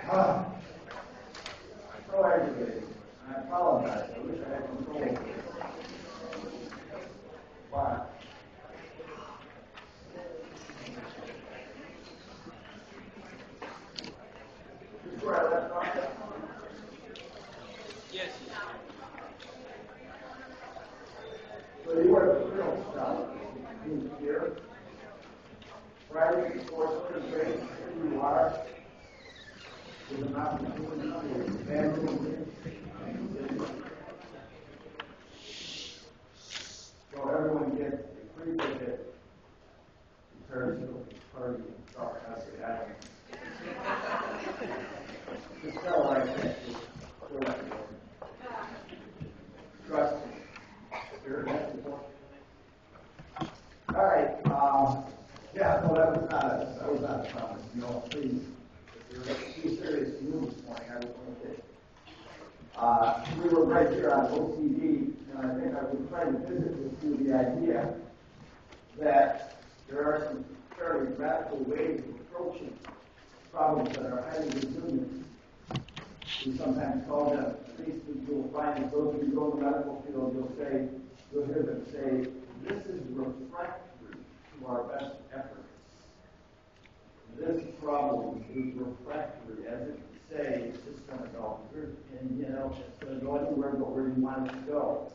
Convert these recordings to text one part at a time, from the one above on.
Ah, so aggravating. I apologize. I wish I had control of this. Wow. This is where I left off. Yes. So you are the real scholar. Who's here? Right before third grade, who you are, with an opportunity to evangelism. So everyone gets a free ticket in terms of party and stuff. I say, I don't. Just tell like that. Trust me. Sure, that's important. All right. Yeah, no, that was not a promise. No, please. If you're too serious to move this morning, I was going to say. We were right here on OCD, and I think I was trying to visit with you the idea that there are some fairly radical ways of approaching problems that are highly resilient. We sometimes call them, at least you'll find that those who go in the medical field, you'll hear them say, this is refractory to our best efforts. This problem is refractory, as if to say, it's just going to go, and it's going to go anywhere but where you want it to go.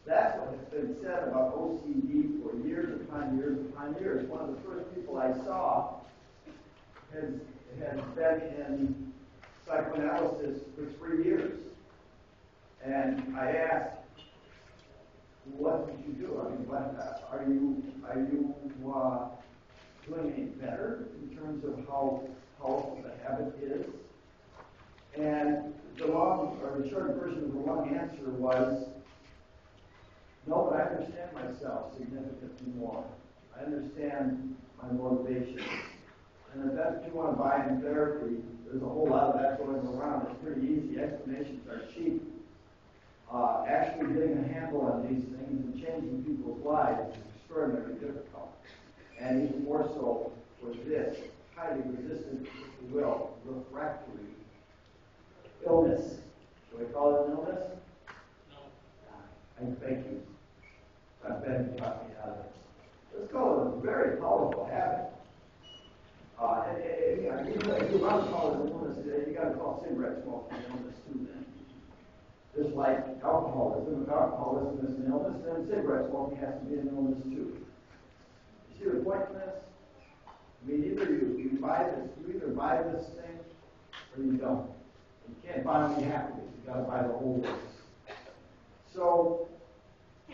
That's what has been said about OCD for years upon years upon years. One of the first people I saw has been in psychoanalysis for 3 years. And I asked, what did you do? I mean, are you doing any better in terms of how powerful the habit is? And the short version of the long answer was, no, but I understand myself significantly more. I understand my motivation. And if that's what you want to buy in therapy, there's a whole lot of that going around. It's pretty easy. Explanations are cheap. Actually getting a handle on these things and changing people's lives is extraordinarily difficult. And even more so for this highly resistant, if you will, refractory illness. Should we call it an illness? No. Thank you. I've been talking out of it. Let's call it a very powerful habit. If you want to call it an illness today, you got to call cigarette smoking an illness too then. Just like alcoholism. If alcoholism is an illness, then cigarette smoking has to be an illness too. You see the point in this? I mean, either you buy this, you either buy this thing or you don't. You can't buy only half of it. You got to buy the whole works. So,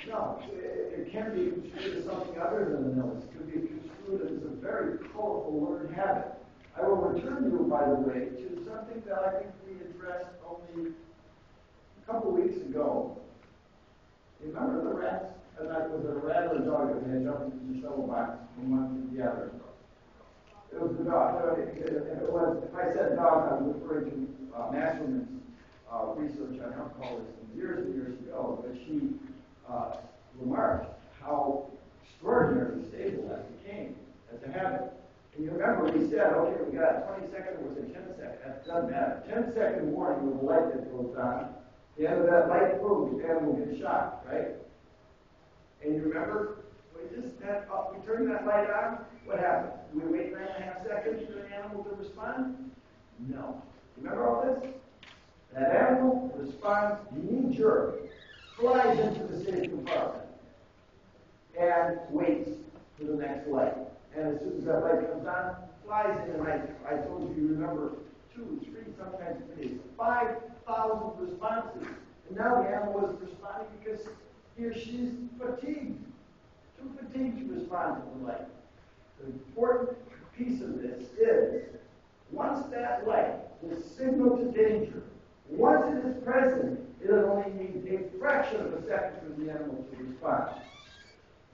no, it can be construed as something other than an illness. It could be construed as a very powerful learned habit. I will return you, by the way, to something that I think we addressed only a couple weeks ago. You remember the rats? Was it a rat or a dog that had jumped into the shuttle box from one to the other? It was the dog. If I said dog, I was referring to Masterman's research on alcoholism years and years ago, but she remarked how extraordinarily stable that became as a habit. And you remember we said, okay, we got a 20-second, or was it 10-second? That doesn't matter. 10-second warning with a light that goes on. At the end of that light, boom, the animal gets shot, right? And you remember, we turned that light on, what happened? Do we wait 9.5 seconds for the animal to respond? No. Remember all this? That animal responds, knee-jerk, flies into the safe compartment, and waits for the next light. And as soon as that light comes on, flies in, and I told you remember 2, 3, sometimes 5,000 responses. And now the animal is responding because he or she is fatigued, too fatigued to respond to the light. The important piece of this is, once that light is signal to danger, once it is present, it only needs a fraction of a second for the animal to respond.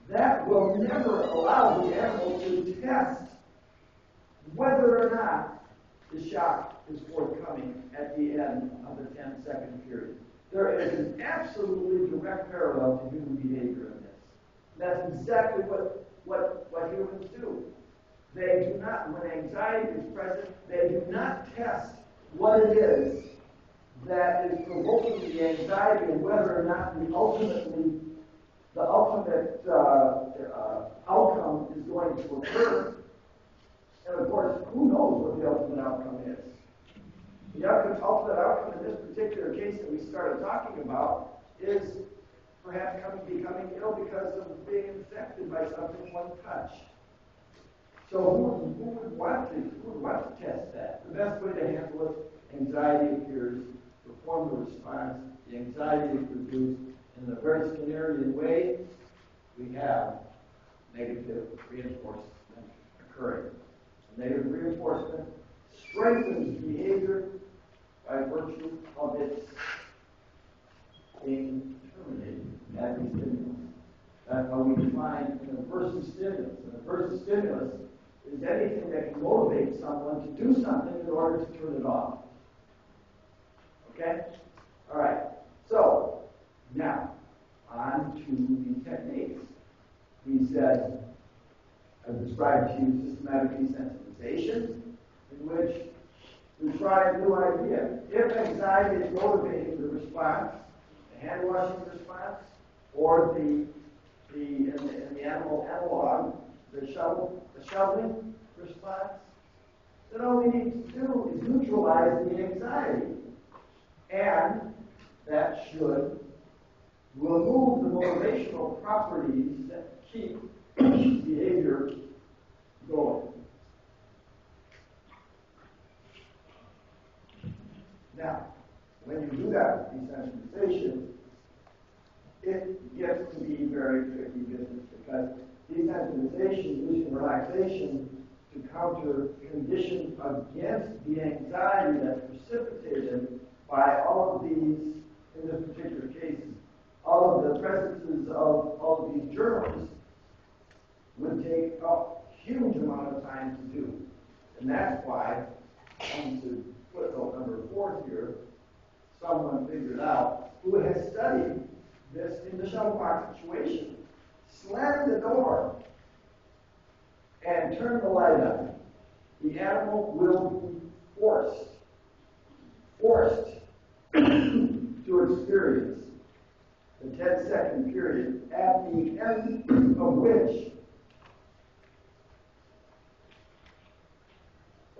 That will never allow the animal to test whether or not the shock is forthcoming at the end of the 10-second period. There is an absolutely direct parallel to human behavior in this. That's exactly what humans do. They do not, when anxiety is present, they do not test what it is that is provoking the anxiety and whether or not the ultimate outcome is going to occur. And of course, who knows what the ultimate outcome is? The ultimate outcome in this particular case that we started talking about is perhaps becoming ill because of being infected by something one touched. So who would want to test that? The best way to handle it, anxiety appears, perform the response, the anxiety is produced, in the very Skinnerian way, we have negative reinforcement occurring. Negative reinforcement strengthens behavior by virtue of its being terminated at the stimulus. That's how we define an aversive stimulus. An aversive stimulus is anything that can motivate someone to do something in order to turn it off. Okay? All right. So, now, on to the techniques. He said, I've described to you systematic desensitization, in which we try a new idea. If anxiety is motivating the response, the hand washing response, or in the animal analog, the shoveling response, then all we need to do is neutralize the anxiety. And that should remove the motivational properties that keep behavior going. Now, when you do that desensitization, it gets to be very tricky business because desensitization, using relaxation to counter conditions against the anxiety that's precipitated by all of these, in this particular case, all of the presences of all of these journals would take a huge amount of time to do. And that's why, on to footnote number 4 here, someone figured out who has studied this in the shuttle box situation. Slam the door and turn the light on. The animal will be forced to experience the 10-second period at the end of which,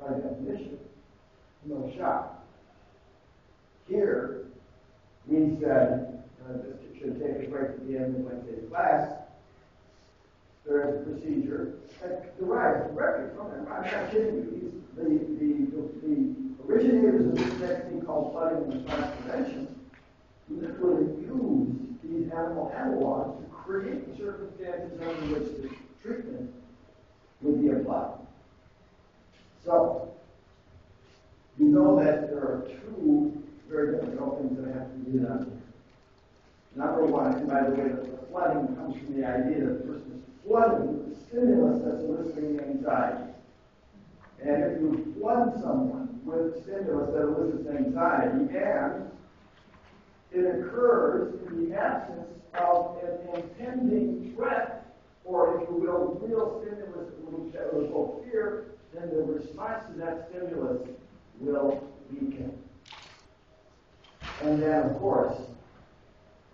by definition, no shock. Here, we said, this should take a break at the end of Wednesday's class. There is a procedure that derives directly from it. I'm not kidding you. The originators of this technique called flooding and response prevention literally use these animal analogs to create the circumstances under which the treatment would be applied. So, you know that there are 2 very difficult things that have to be done. Number 1, and by the way, the flooding comes from the idea that the person is flooding with the stimulus that's eliciting anxiety. And if you flood someone with stimulus that elicits anxiety, and it occurs in the absence of an impending threat, or if you will, real stimulus that will evoke fear, then the response to that stimulus will weaken. And then, of course,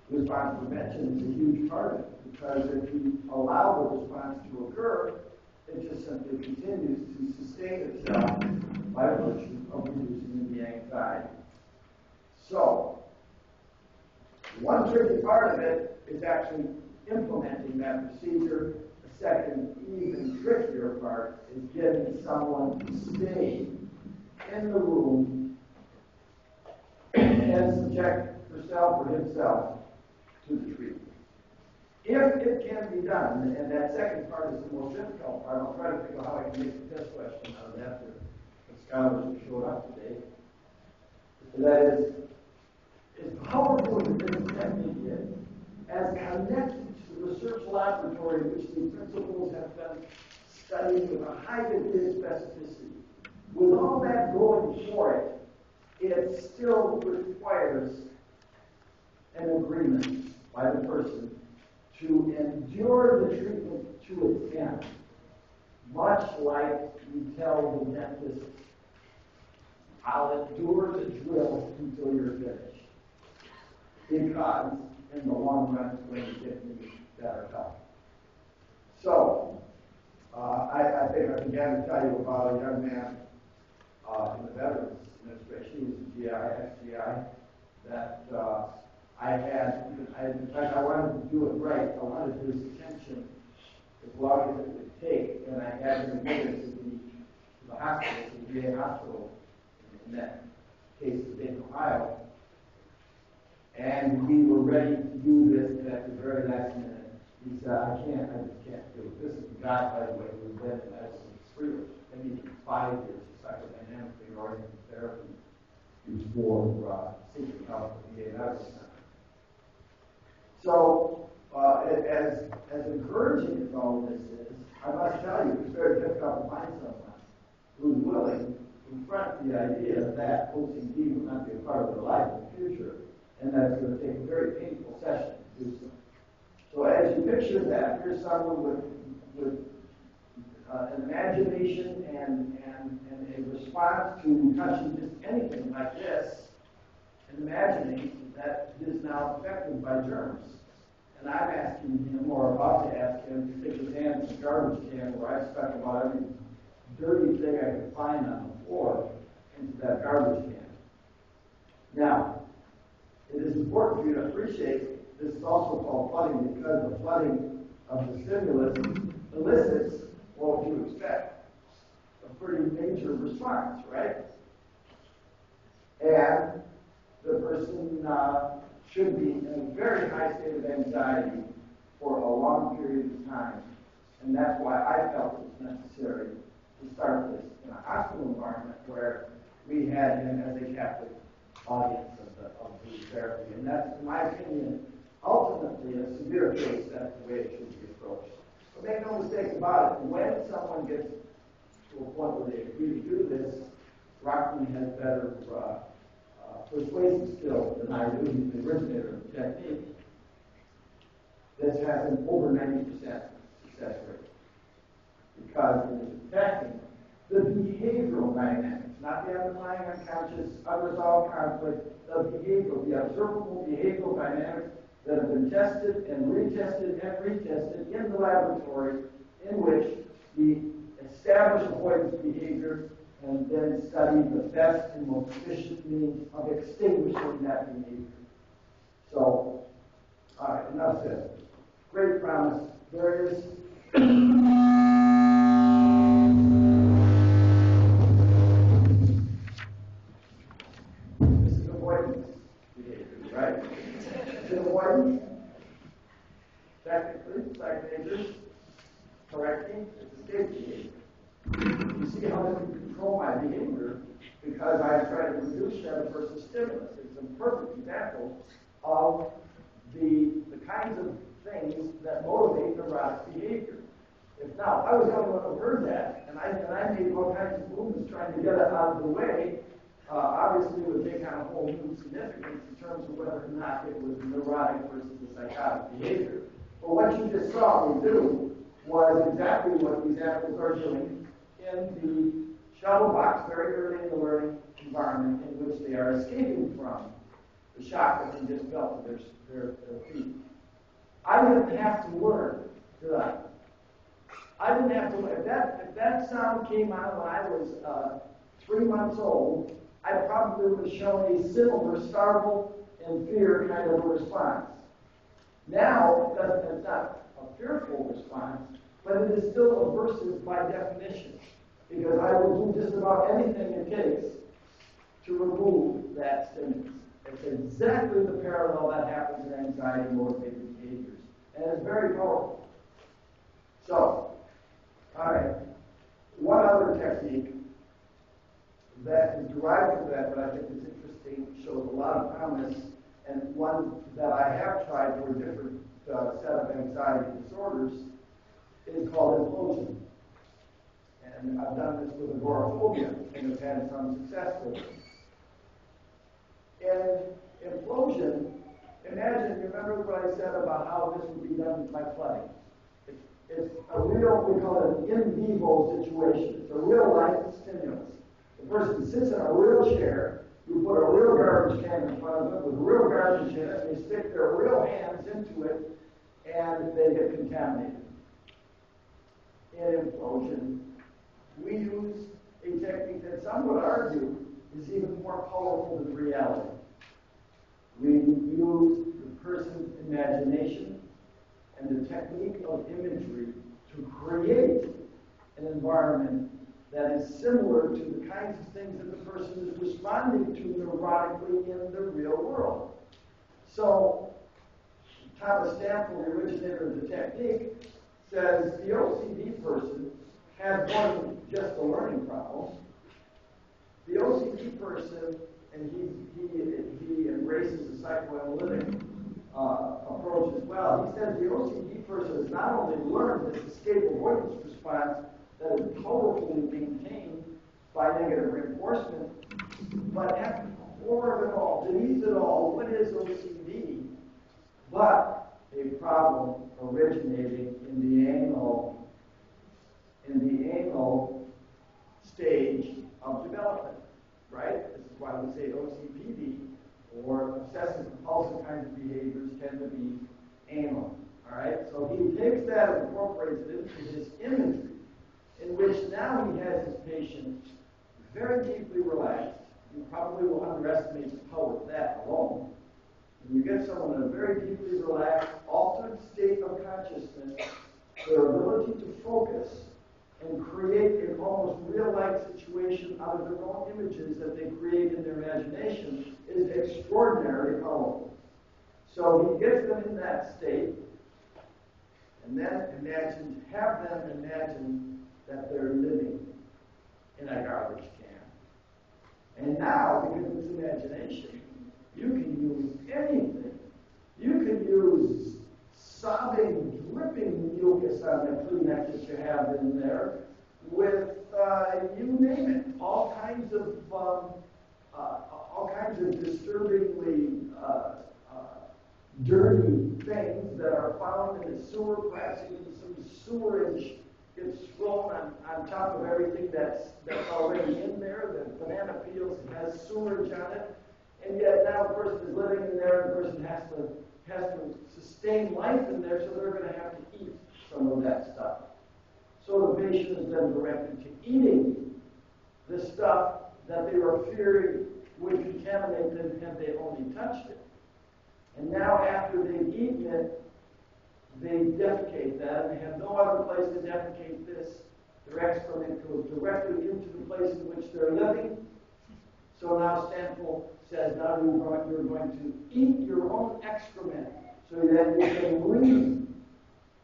response prevention is a huge part of it, because if you allow the response to occur, it just simply continues to sustain itself by virtue of reducing the anxiety. So, one tricky part of it is actually implementing that procedure. The second, even trickier part is getting someone to stay in the room and subject herself or himself to the treatment. If it can be done, and that second part is the most difficult part, I'll try to figure out how I can make the test question out of that for the scholars who showed up today. That is powerful as this technique is, as connected to the research laboratory in which the principles have been studied with a high degree of specificity. With all that going for it, it still requires an agreement by the person to endure the treatment to its end, much like we tell the dentist, I'll endure the drill until you're finished. Because in the long run, it's going to get me better help. So, I think I began to tell you about a young man in the Veterans Administration. He was a GI, ex-GI, that I had, in fact, I wanted to do it right. I wanted his attention as long as it would take, and I had him admitted to the hospital, to the VA hospital, in that case of Dayton, Ohio. And we were ready to do this, and at the very last minute, he said, I just can't do it. This is the guy, by the way, who was in medicine for maybe 5 years of psychodynamic oriented therapy before seeking help at the VA Medical Center. So, as encouraging as all this is, I must tell you, it's very difficult to find someone who's willing to confront the idea that OCD will not be a part of their life in the future, and that it's going to take a very painful session to do so. So as you picture that, here's someone with an imagination and a response to touching just anything like this, and imagining that it is now affected by germs. And I'm asking him, or about to ask him, to stick his hand in the garbage can where I stuck about every dirty thing I could find on the floor into that garbage can. Now, it is important for you to appreciate this is also called flooding because the flooding of the stimulus elicits what would you expect? A pretty major response, right? And the person should be in a very high state of anxiety for a long period of time. And that's why I felt it was necessary to start this in a hospital environment where we had him as a captive audience of the therapy. And that's, in my opinion, ultimately in a severe case, that's the way it should be approached. But make no mistake about it, when someone gets to a point where they agree to do this, Rockman has better persuasive skills than I do. He's the originator of the technique. This has an over 90% success rate because it is attacking the behavioral dynamics, not the underlying unconscious, unresolved conflict, the behavioral, the observable behavioral dynamics that have been tested and retested in the laboratory in which we establish avoidance behavior and then study the best and most efficient means of extinguishing that behavior. So, all right, enough said. Great promise. There is this is avoidance behavior, right? It's avoidance. Technically, psych majors correcting, it's escape behavior. You see how this can control my behavior because I try to reduce that versus stimulus. It's a perfect example of the kinds of things that motivate neurotic behavior. If I was the only one who heard that, and I made all kinds of movements trying to get it out of the way, obviously it would take on a whole new significance in terms of whether or not it was neurotic versus a psychotic behavior. But what you just saw me do was exactly what these animals are doing in the shuttle box very early in the learning environment in which they are escaping from the shock that they just felt to their feet. I didn't have to learn, did I? I didn't have to learn. If that sound came out when I was 3 months old, I probably would have shown a similar startle and fear kind of a response. Now, it's not a fearful response, but it is still aversive by definition, because I will do just about anything it takes to remove that stimulus. It's exactly the parallel that happens in anxiety-motivated behaviors, and it's very powerful. So, all right, one other technique that is derived from that, but I think is interesting, shows a lot of promise, and one that I have tried for a different set of anxiety disorders is called implosion. And I've done this with agoraphobia and have had some success with it. In implosion, remember what I said about how this would be done by flooding. It's a real, we call it an in vivo situation. It's a real life stimulus. The person sits in a real chair, you put a real garbage can in front of them with real garbage in it, and they stick their real hands into it, and they get contaminated. In implosion, we use a technique that some would argue is even more powerful than reality. We use the person's imagination and the technique of imagery to create an environment that is similar to the kinds of things that the person is responding to neurotically in the real world. So, Thomas Stampfel, the originator of the technique, says the OCD person has more than just a learning problem. The OCD person, and he embraces the psychoanalytic approach as well. He says the OCD person has not only learned this escape avoidance response that is powerfully maintained by negative reinforcement, but at the core of it all, beneath it all, what is OCD but a problem originating in the anal stage of development, right? This is why we say OCPD or obsessive compulsive kinds of behaviors tend to be anal. All right? So he takes that and incorporates it into his imagery, in which now he has his patient very deeply relaxed. You probably will underestimate the power of that alone. When you get someone in a very deeply relaxed, altered state of consciousness, their ability to focus and create an almost real-like situation out of their own images that they create in their imagination is extraordinarily powerful. So he gets them in that state, and then have them imagine that they're living in a garbage can. And now, because it's imagination, you can use anything. You can use sobbing, dripping mucus on the Kleenex that you have in there with, you name it, all kinds of disturbingly dirty things that are found in the sewer, perhaps even some sewerage gets thrown on top of everything that's already in there. The banana peels has sewerage on it, and yet now the person is living in there, and the person has to sustain life in there, so they're going to have to eat some of that stuff. So the patient is then directed to eating the stuff that they were fearing would contaminate them had they only touched it. And now after they've eaten it, they defecate that, and they have no other place to defecate this. Their excrement goes directly into the place in which they're living. So now Stampfel says, now you're going to eat your own excrement so that you can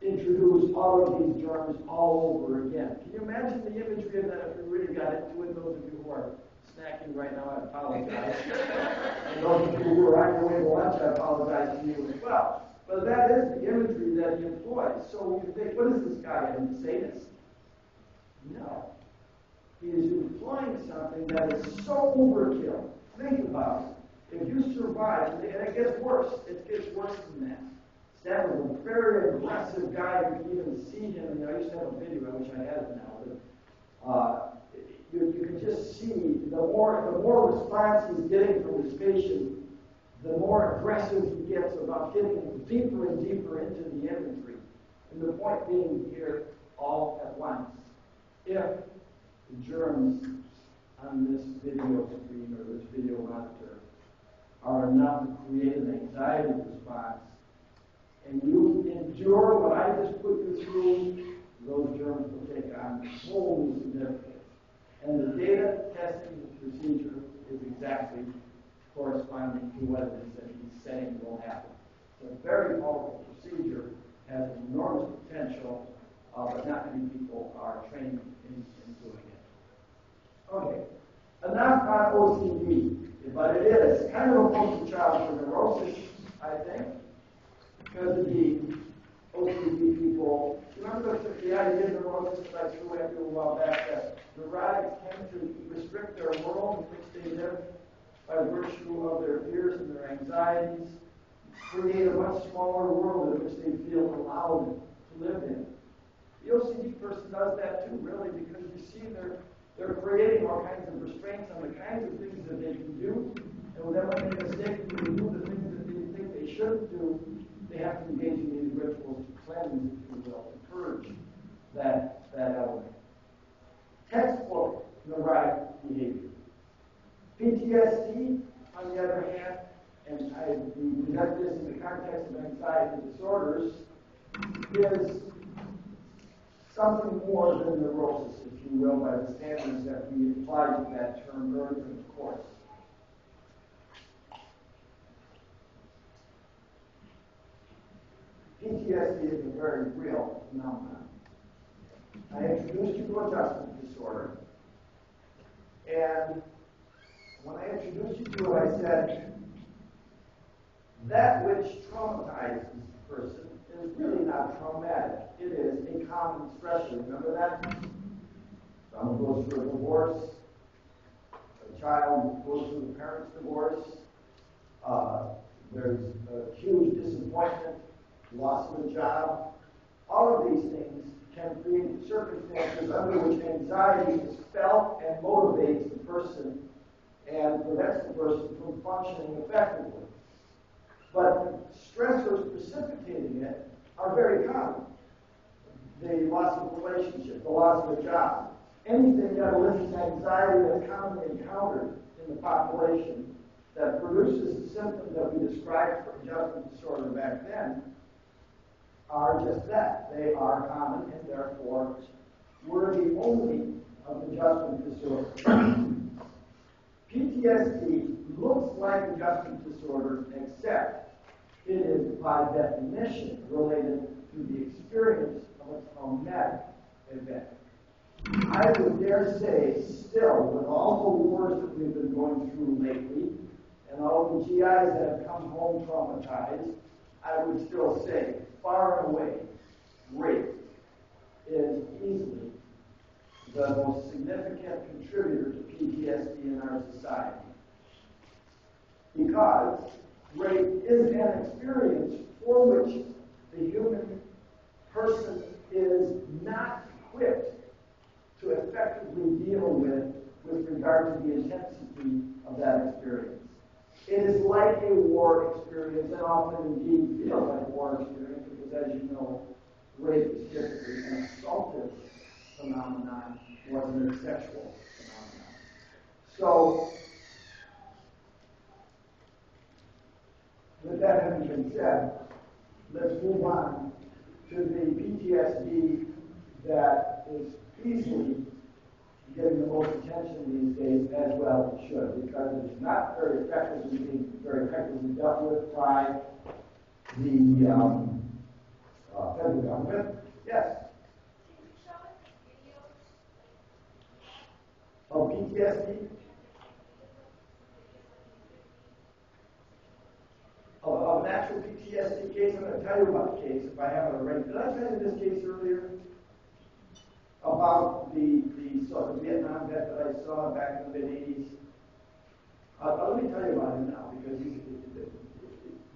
reintroduce all of these germs all over again. Can you imagine the imagery of that if we really got into it? Those of you who are snacking right now, I apologize. And those of you who are on your way to lunch, I apologize to you as well. But that is the imagery that he employs. So you think, what is this guy, a sadist? No. He is employing something that is so overkill. Think about it. If you survive, and it gets worse. It gets worse than that. Stan was a very aggressive guy. You can even see him. I used to have a video. I wish I had it now. But you can just see the more response he's getting from his patient, the more aggressive he gets about getting deeper and deeper into the imagery. And the point being here, all at once, if the germs on this video screen or this video monitor are enough to create an anxiety response, and you endure what I just put you through, those germs will take on whole new significance. And the data testing procedure is exactly corresponding to what it is that he's saying will happen. It's a very powerful procedure, has enormous potential, but not many people are trained in doing it. Okay, enough on OCD, but it is kind of a poster child for neurosis, I think, because the OCD people, remember the idea of neurosis that I threw at you a while back, that neurotics tend to restrict their world in which they live by virtue of their fears and their anxieties, create a much smaller world in which they feel allowed to live in. The OCD person does that too, really, because you see They're creating all kinds of restraints on the kinds of things that they can do, and then when they mistakenly do the things that they think they shouldn't do, they have to engage in these rituals to cleanse, if you will, to purge that element. Textbook neurotic behavior. PTSD, on the other hand, and we present this in the context of anxiety disorders, is something more than neurosis, if you will, by the standards that we applied to that term earlier in the course. PTSD is a very real phenomenon. I introduced you to adjustment disorder, and when I introduced you to it, I said, that which traumatizes the person is really not traumatic. It is a common stressor. Remember that? Someone goes through a divorce, a child goes through the parent's divorce, there's a huge disappointment, loss of a job. All of these things can create circumstances under which anxiety is felt and motivates the person and prevents the person from functioning effectively. But stressors precipitating it are very common. The loss of a relationship, the loss of a job, anything that elicits anxiety that's commonly encountered in the population that produces the symptoms that we described for adjustment disorder back then are just that. They are common and therefore worthy only of adjustment disorder. PTSD looks like adjustment disorder, except it is by definition related to the experience of a traumatic event. I would dare say, still, with all the wars that we've been going through lately, and all the GIs that have come home traumatized, I would still say, far and away, rape is easily the most significant contributor to PTSD in our society. Because rape is an experience for which the human person is not equipped to effectively deal with regard to the intensity of that experience. It is like a war experience, and often indeed feels like a war experience, because as you know, rape is typically an assaultive phenomenon more than a sexual phenomenon. So, with that having been said, let's move on to the PTSD that is easily getting the most attention these days, as well it should, because it is not very effectively dealt with by the federal government. Yes. Of PTSD? Of an actual PTSD case, I'm going to tell you about the case if I haven't already. Did I tell you this case earlier? About the Vietnam vet that I saw back in the mid-'80s. Let me tell you about him now, because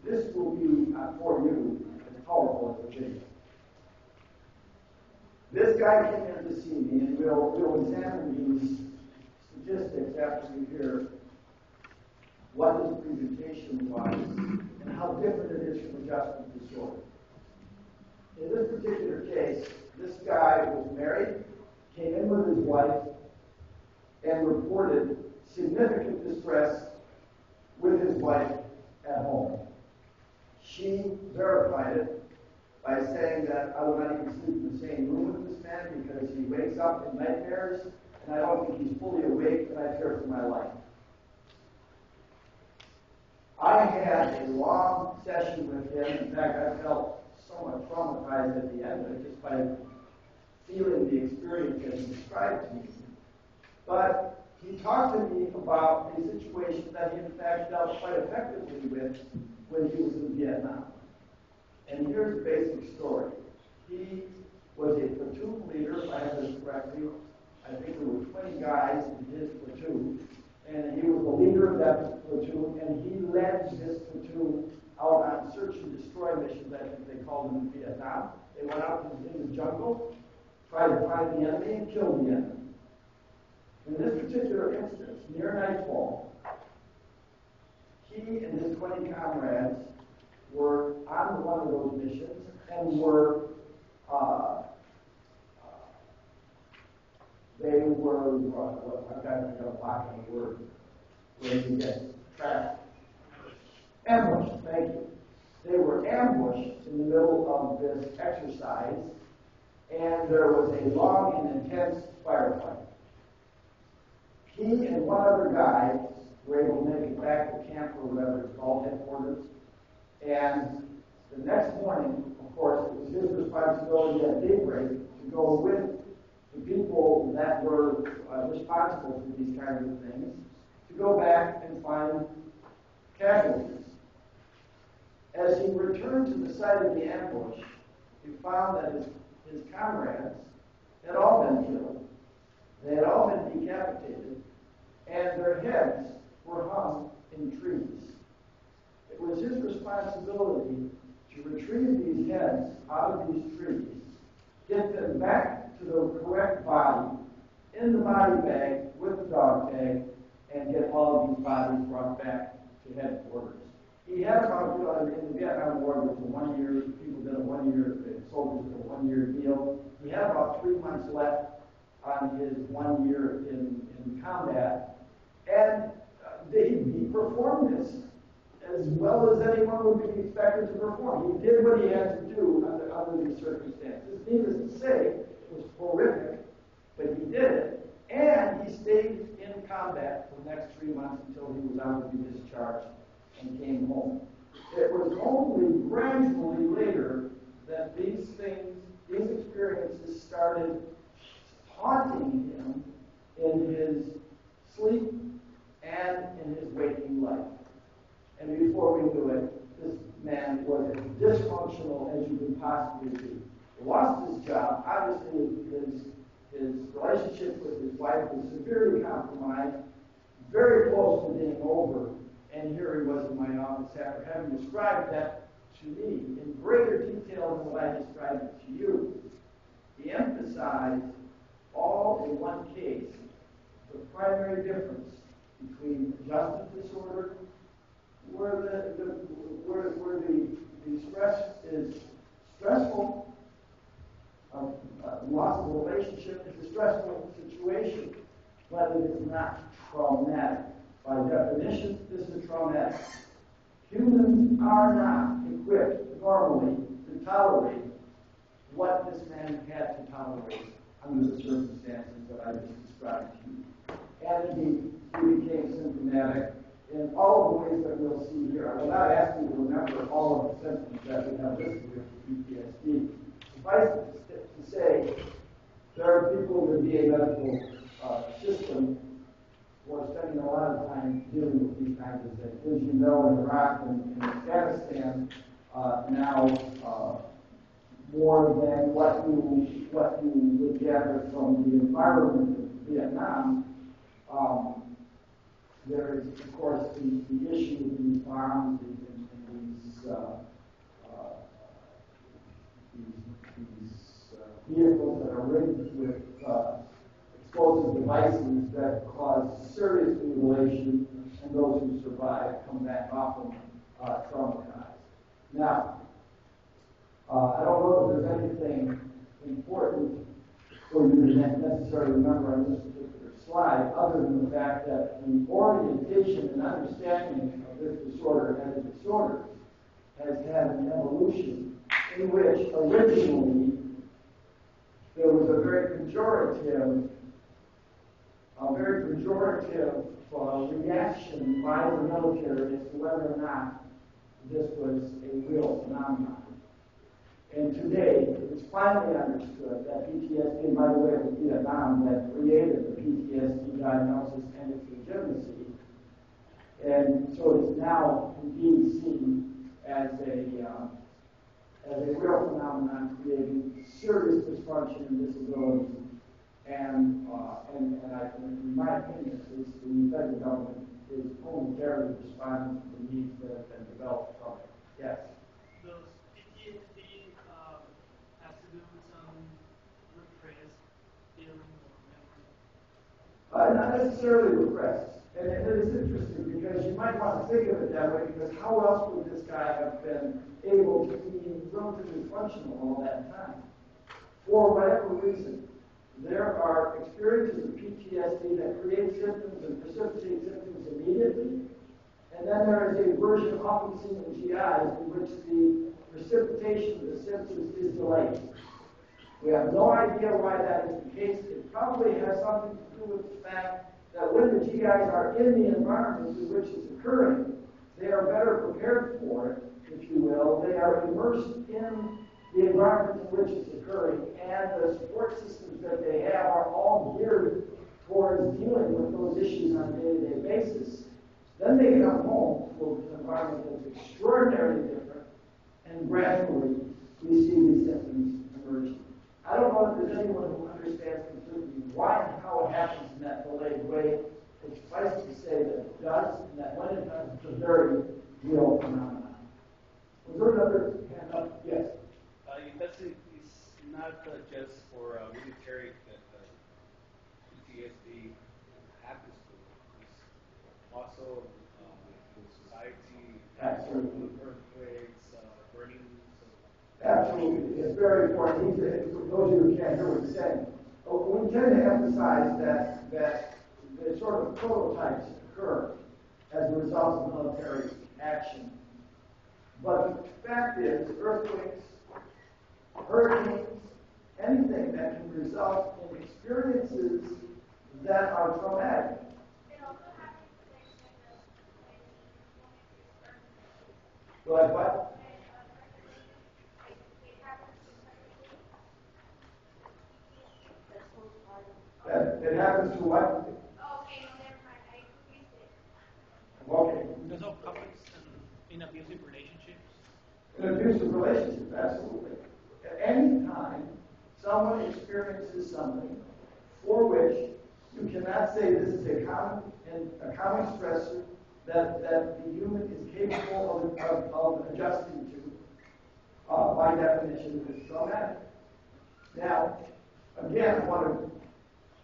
this will be for you as powerful as a video. This guy came in to see me, and we'll examine these statistics after we hear what his presentation was and how different it is from adjustment disorder. In this particular case, this guy was married, came in with his wife, and reported significant distress with his wife at home. She verified it by saying that I will not even sleep in the same room with this man because he wakes up in nightmares, and I don't think he's fully awake, and I fear for my life. I had a long session with him. In fact, I felt somewhat traumatized at the end of it just by feeling the experience that he described to me. But he talked to me about a situation that he in fact dealt quite effectively with when he was in Vietnam. And here's the basic story. He was a platoon leader, if I have this correctly. I think there were 20 guys in his platoon. And he was the leader of that platoon, and he led this platoon out on search and destroy missions, I think they called them in Vietnam. They went out in the jungle, tried to find the enemy and kill the enemy. In this particular instance, near nightfall, he and his 20 comrades were on one of those missions and were I've got to blocking the word where you get trapped. Ambushed, thank you. They were ambushed in the middle of this exercise, and there was a long and intense firefight. He and one other guy were able to make it back to camp or whatever it's called, headquarters. And the next morning, of course, it was his responsibility at daybreak to go with the people that were responsible for these kinds of things, to go back and find casualties. As he returned to the site of the ambush, he found that his comrades had all been killed. They had all been decapitated, and their heads were hung in trees. It was his responsibility to retrieve these heads out of these trees, get them back to the correct body, in the body bag with the dog tag, and get all of these bodies brought back to headquarters. He had about, in the Vietnam War, there was a 1 year, people did a 1 year, soldiers did a 1 year deal. He had about 3 months left on his 1 year in combat, and he performed this as well as anyone would be expected to perform. He did what he had to do under these circumstances. Needless to say, it was horrific, but he did it, and he stayed in combat for the next 3 months until he was out to be discharged and came home. It was only gradually later that these experiences started haunting him in his sleep and in his waking life. And before we knew it, this man was as dysfunctional as you could possibly be. He lost his job. Obviously, his relationship with his wife was severely compromised, very close to being over. And here he was in my office after having described that to me in greater detail than what I described it to you. He emphasized all in one case the primary difference between adjustment disorder, where the stress is stressful, loss of a relationship is a stressful situation, but it is not traumatic. By definition, this is traumatic. Humans are not equipped normally to tolerate what this man had to tolerate under the circumstances that I just described to you. And he became symptomatic in all of the ways that we'll see here. I will not ask you to remember all of the symptoms that we have listed here for PTSD. Suffice it to say, there are people in the VA medical system who are spending a lot of time dealing with these kinds of things. As you know, in Iraq and in Afghanistan, now more than what you would gather from the environment of Vietnam, there is, of course, the issue of these bombs and these vehicles that are rigged with explosive devices that cause serious mutilation, and those who survive come back often traumatized. Now, I don't know that there's anything important for you to necessarily remember on this particular slide, other than the fact that the orientation and understanding of this disorder as a disorder has had an evolution in which originally there was a very pejorative reaction by the military as to whether or not this was a real phenomenon. And today, it's finally understood that PTSD, and by the way, it was Vietnam that created the PTSD diagnosis and its legitimacy. And so it's now indeed seen as a real phenomenon creating serious dysfunction and disability. And in my opinion, at least, the federal government is only barely responding to the needs that have been developed from it. Yes? Does PTSD has to do with some repressed feeling or memory? Not necessarily repressed. And it is interesting because you might want to think of it that way, because how else would this guy have been able to be relatively functional all that time? For whatever reason, there are experiences of PTSD that create symptoms and precipitate symptoms immediately. And then there is a version often seen in GIs in which the precipitation of the symptoms is delayed. We have no idea why that is the case. It probably has something to do with the fact that when the GIs are in the environment in which it's occurring, they are better prepared for it, if you will. They are immersed in the environment in which it's occurring, and the support systems that they have are all geared towards dealing with those issues on a day-to-day basis. Then they come home to an environment that's extraordinarily different, and gradually we see these symptoms emerging. I don't know if there's anyone who understands completely why and how it happens in that delayed way. It's suffice to say that it does, and that when it does, it's a very real phenomenon. Was there another hand up? Yes. It's not just for military that PTSD happens to. It's also in society, Absolutely. earthquakes, burnings. Absolutely. It's very important. For those of you who can't hear what he's saying, we tend to emphasize that the sort of prototypes occur as a result of military action. But the fact is, earthquakes, hurricanes, anything that can result in experiences that are traumatic. Like what? It happens to what? Okay, no, never mind. I increased it. Okay. Because of couples in abusive relationships. In abusive relationships, absolutely. At any time someone experiences something for which you cannot say this is a common stressor that the human is capable of adjusting to, by definition, it's traumatic. Now, again, I want to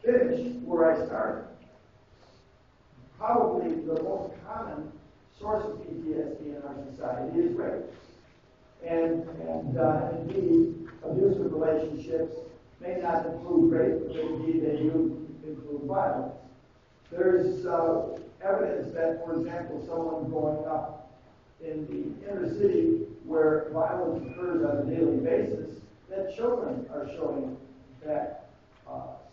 finish where I started. Probably the most common source of PTSD in our society is rape. And indeed, abusive relationships may not include rape, but indeed they do include violence. There's evidence that, for example, someone growing up in the inner city where violence occurs on a daily basis, that children are showing that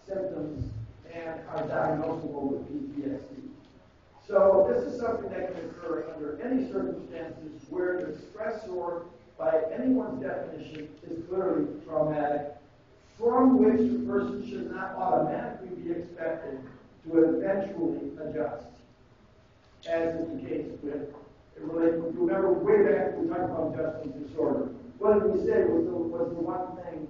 symptoms and are diagnosable with PTSD. So this is something that can occur under any circumstances where the stressor, by anyone's definition, is clearly traumatic, from which the person should not automatically be expected to eventually adjust, as is the case with, remember way back we talked about adjustment disorder. What did we say was the one thing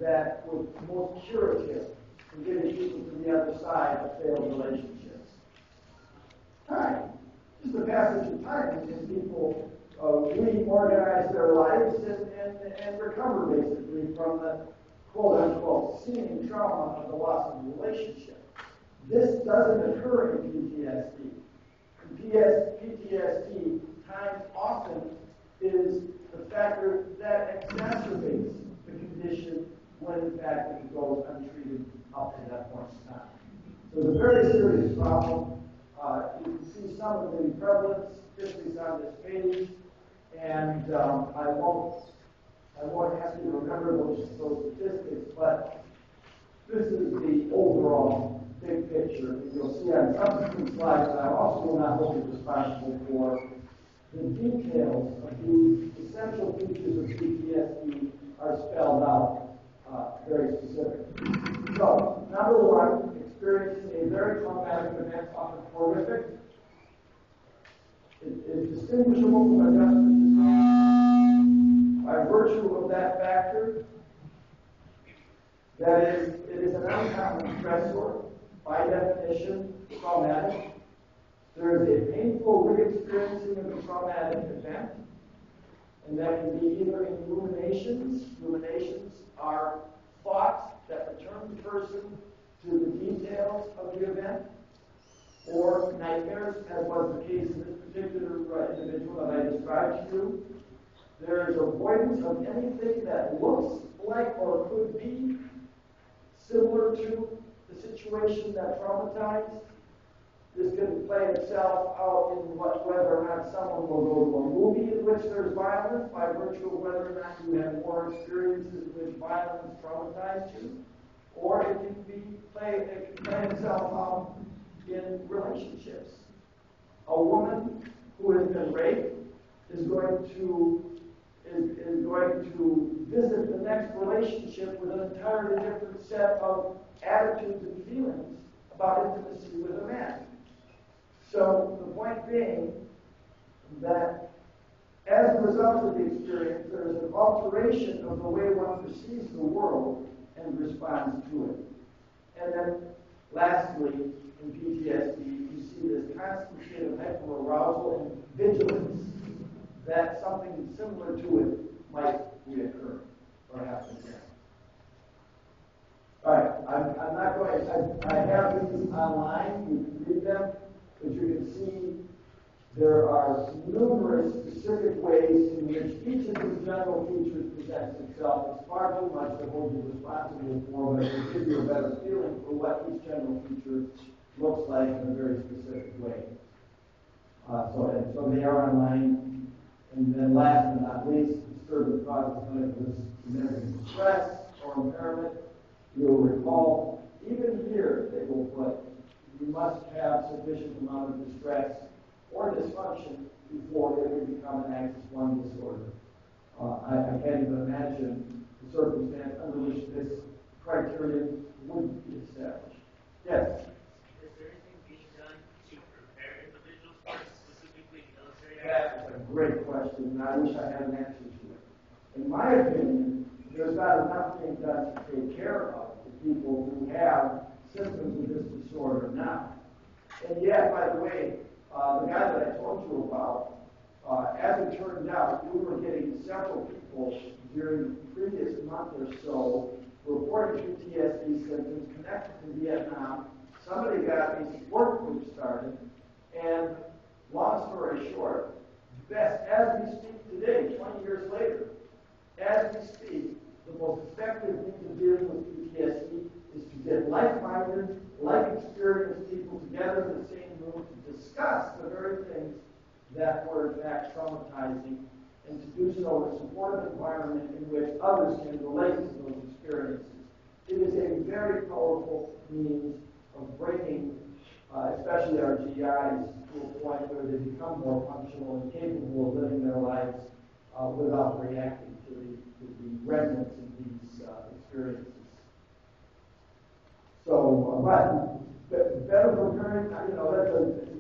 that was most curative for getting people to the other side of failed relationships? Time. Just the passage of time as people reorganize their lives and recover basically from the quote-unquote seeming trauma of the loss of a relationship. This doesn't occur in PTSD. PTSD times often is the factor that exacerbates the condition when in fact it goes untreated up to that point in time. So it's a very serious problem. You can see some of the prevalence statistics on this page, and I won't ask you to remember those statistics, but this is the overall big picture. You'll see on subsequent slides that I'm also not wholly responsible for. The details of the essential features of PTSD are spelled out very specifically. So, number one, experiencing a very traumatic event, often horrific. It is distinguishable from adjustment disorder by virtue of that factor. That is, it is an uncommon stressor, by definition, traumatic. There is a painful re-experiencing of a traumatic event, and that can be either in ruminations. Ruminations are thoughts that return the person to the details of the event, or nightmares, as was the case in this particular individual that I described to you. There is avoidance of anything that looks like or could be similar to the situation that traumatized. This can play itself out in whether or not someone will go to a movie in which there's violence by virtue of whether or not you have more experiences in which violence traumatized you, or it can play itself out in relationships. A woman who has been raped is going to visit the next relationship with an entirely different set of attitudes and feelings about intimacy with a man. So the point being that as a result of the experience, there is an alteration of the way one perceives the world and responds to it. And then lastly, in PTSD, you see this constant state of hyperarousal and vigilance that something similar to it might reoccur or happen again. All right, I'm not going. I have these online. You can read them, but you can see there are numerous specific ways in which each of these general features presents itself. It's far too much to hold you responsible for, but it will give you a better feeling for what each general feature looks like in a very specific way. So they are online. And then last but not least, disturbing causes of significant distress or impairment. You'll recall, even here they will put, you must have sufficient amount of distress or dysfunction before it will become an Axis 1 disorder. I can't even imagine the circumstance under which this criterion wouldn't be established. Yes? Is there anything being done to prepare individuals for specifically military That is a great question, and I wish I had an answer to it. In my opinion, there's not enough being done to take care of the people who have symptoms of this disorder now. And yet, by the way, the guy that I told you about, as it turned out, we were getting several people during the previous month or so reporting PTSD symptoms connected to Vietnam. Somebody got a support group started, and long story short, as we speak today, 20 years later, as we speak, the most effective means of dealing with PTSD is to get like-minded, like-experienced people together in the same room to discuss the very things that were in fact traumatizing, and to do so in a supportive environment in which others can relate to those experiences. It is a very powerful means of bringing, especially our GIs, to a point where they become more functional and capable of living their lives without reacting to the remnants of these experiences. So, but better preparing, that's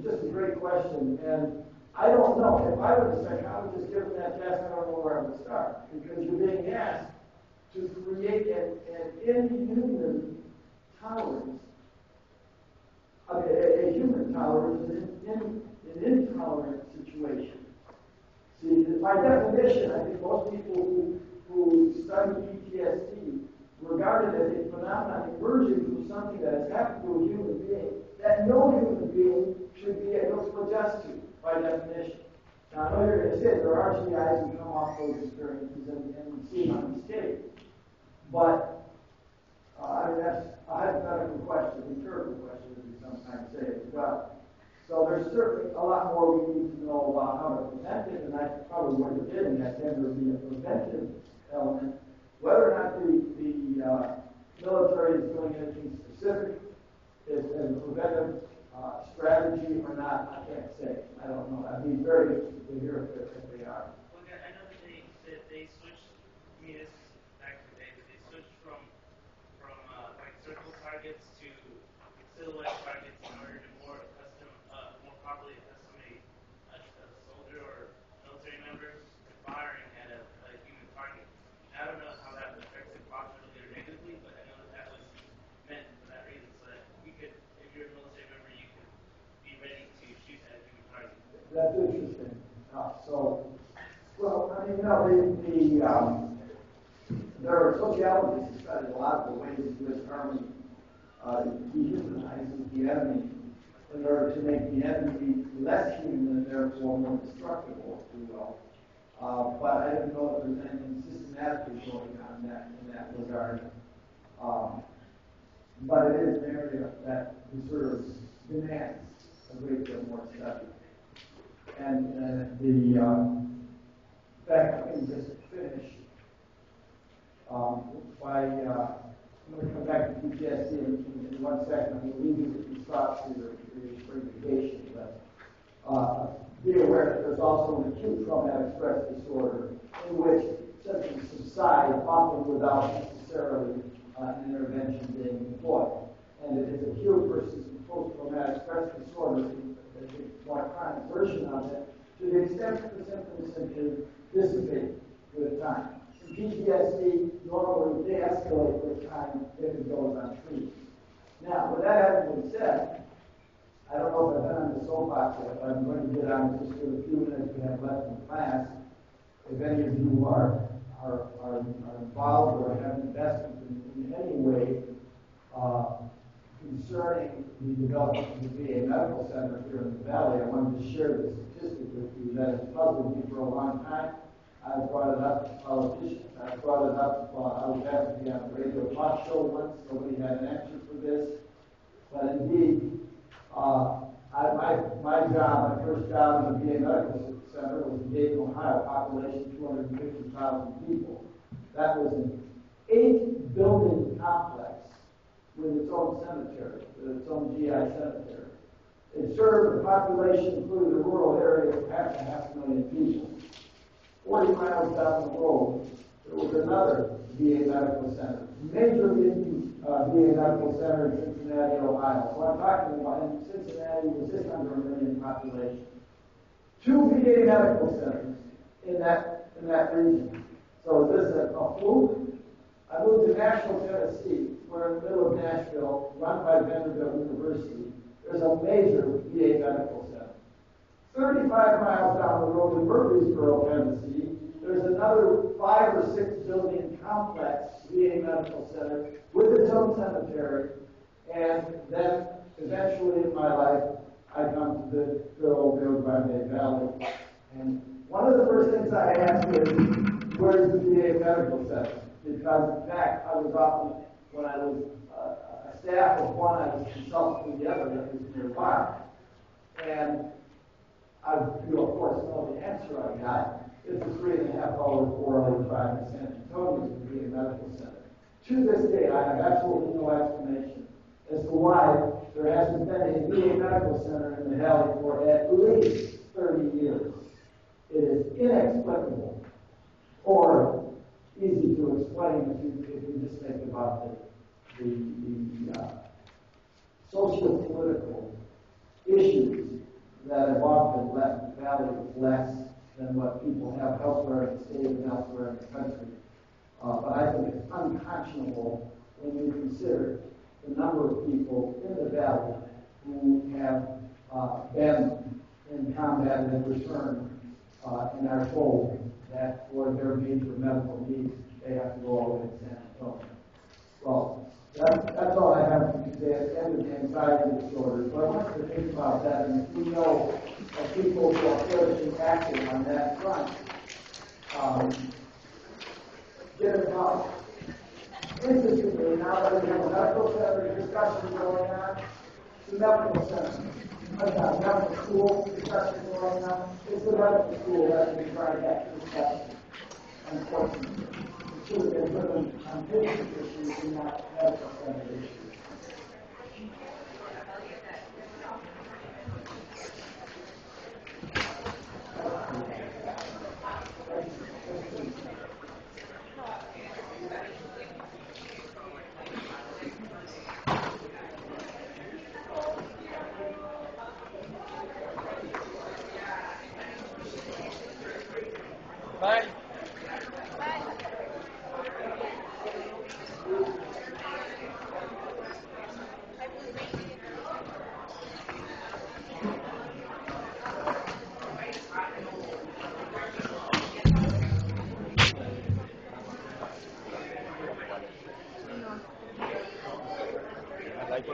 just a great question. And I don't know. If I was a psychologist given that task, I don't know where I would start. Because you're being asked to create an inhuman tolerance. I mean, a human tolerance is an intolerant situation. See, by definition, I think most people who study PTSD regard it as a phenomenon emerging from something that has happened to a human being that no human being should be able to adjust to, by definition. Now, I know you're going to say there are GIs who come off those experiences and seem unscathed, but that's a hypothetical question, empirical question, as we sometimes say as well. So there's certainly a lot more we need to know about how to prevent it, and that's probably what you're getting at. Then there would be a preventive element. Whether or not the military is doing anything specific as a preventive strategy or not, I can't say. I don't know. I'd be very interested to hear if they are. Well, I know that they switched, back in the day, but they switched from like circle targets to silhouette targets in order to more properly accustom a soldier or military member to firing at a human target. I don't know how that affects it positively or negatively, but I know that was meant for that reason, so that you could, if you're a military member, you could be ready to shoot at a human target. That's interesting. There are sociologists who study a lot of the ways in which Army dehumanizes the enemy in order to make the enemy less human and therefore more destructible, if you will. But I didn't know if there's anything systematically going on in that regard. But it is an area that demands a great deal more study. And in fact, let me just finish I'm going to come back to PTSD in 1 second. I'm going to leave you with these thoughts for your spring vacation. But be aware that there's also an acute traumatic stress disorder in which symptoms subside, often without necessarily an intervention being employed. And it is acute versus post-traumatic stress disorder, the more chronic version of it, to the extent that the symptoms simply dissipate with time. PTSD normally de-escalate with time if it goes untreated. Now, with that having been said, I don't know if I've been on the soapbox yet, but I'm going to get on just for the few minutes we have left in class. If any of you are involved or have investment in any way concerning the development of the VA Medical Center here in the Valley, I wanted to share this statistic with you that has puzzled me for a long time. I've brought it up to politicians. I've brought it up. I was asked to be on a radio talk show once. Nobody had an answer for this. But indeed, my job, my first job in the VA Medical Center was in Dayton, Ohio, population 250,000 people. That was an 8-building complex with its own cemetery, with its own GI cemetery. It served the population, including the rural area, of half a million people. 40 miles down the road, there was another VA Medical Center, major VA Medical Center in Cincinnati, Ohio. So I'm talking about in Cincinnati with just under 1 million population. 2 VA Medical Centers in that region. So is this a fluke? I moved to Nashville, Tennessee. We're in the middle of Nashville, run by Vanderbilt University. There's a major VA Medical Center. 35 miles down the road in Murfreesboro, Tennessee, there's another 5 or 6 building complex VA Medical Center with its own cemetery. And then eventually in my life, I come to the good old Rio Grande Valley. And one of the first things I ask is, where's the VA Medical Center? Because in fact, I was often, when I was a staff of one, I was consulting the other that was nearby. And I, of course, know the answer I got. It's a 3.5-hour, 4-hour drive to San Antonio to be a medical center. To this day, I have absolutely no explanation as to why there hasn't been a VA medical center in the Valley for at least 30 years. It is inexplicable or easy to explain if you just think about the socio-political issues that have often left the Valley with less than what people have elsewhere in the state and elsewhere in the country. But I think it's unconscionable when you consider the number of people in the Valley who have been in combat and returned and are told that for their major medical needs, they have to go all the way to San Antonio. Well, that's all I have to say at the end of the anxiety disorder. So I want you to think about that, and if you know of people who are currently acting on that front, get involved. Interestingly, now that we have a medical center discussion going on, the medical center, medical school discussion going on, it's the medical school that's been trying to act discussion, unfortunately. It should have been driven on patient issues and not medical center issues. Bye. like